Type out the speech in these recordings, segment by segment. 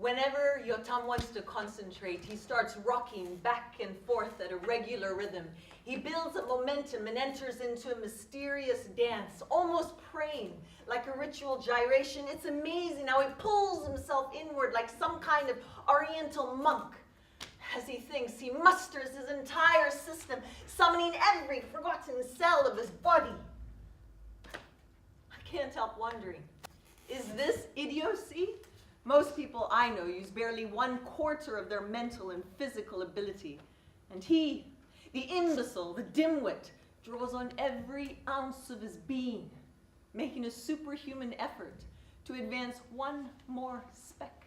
Whenever Yotam wants to concentrate, he starts rocking back and forth at a regular rhythm. He builds a momentum and enters into a mysterious dance, almost praying, like a ritual gyration. It's amazing how he pulls himself inward like some kind of oriental monk. As he thinks, he musters his entire system, summoning every forgotten cell of his body. I can't help wondering, is this idiocy? Most people I know use barely 1/4 of their mental and physical ability. And he, the imbecile, the dimwit, draws on every ounce of his being, making a superhuman effort to advance one more speck.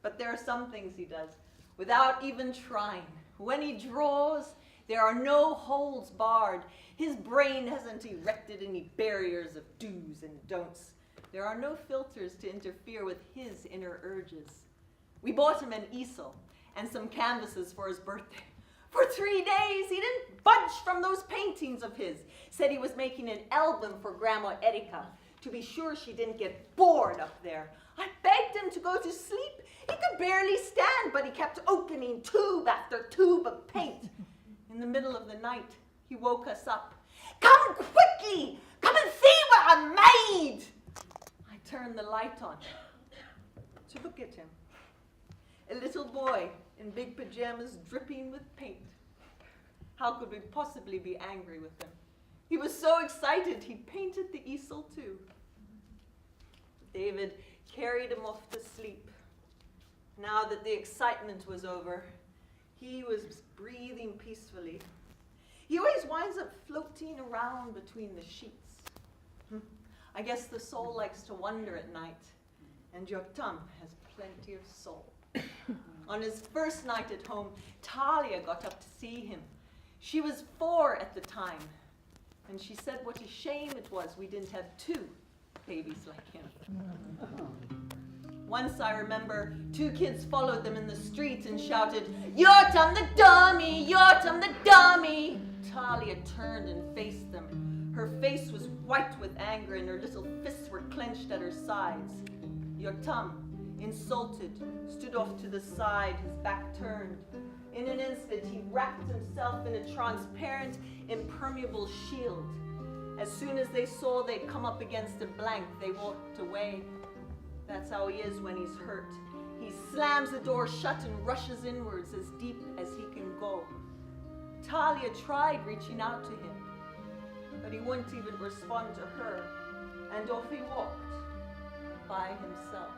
But there are some things he does without even trying. When he draws, there are no holds barred. His brain hasn't erected any barriers of do's and don'ts. There are no filters to interfere with his inner urges. We bought him an easel and some canvases for his birthday. For 3 days, he didn't budge from those paintings of his. Said he was making an album for Grandma Erika to be sure she didn't get bored up there. I begged him to go to sleep. He could barely stand, but he kept opening tube after tube of paint. In the middle of the night, he woke us up. "Come quickly! Come and see what I made!" I turned the light on to look at him. A little boy in big pajamas dripping with paint. How could we possibly be angry with him? He was so excited he painted the easel too. David carried him off to sleep. Now that the excitement was over, he was breathing peacefully. He always winds up floating around between the sheets. I guess the soul likes to wander at night, and Yotam has plenty of soul. On his first night at home, Talia got up to see him. She was 4 at the time, and she said what a shame it was we didn't have 2 babies like him. Once I remember 2 kids followed them in the street and shouted, "Yotam the dummy! Yotam the dummy!" Talia turned and faced them. Her face was white with anger and her little fists were clenched at her sides. Yotam, insulted, stood off to the side, his back turned. In an instant, he wrapped himself in a transparent, impermeable shield. As soon as they saw they'd come up against a blank, they walked away. That's how he is when he's hurt. He slams the door shut and rushes inwards as deep as he can go. Talia tried reaching out to him, but he wouldn't even respond to her, and off he walked by himself.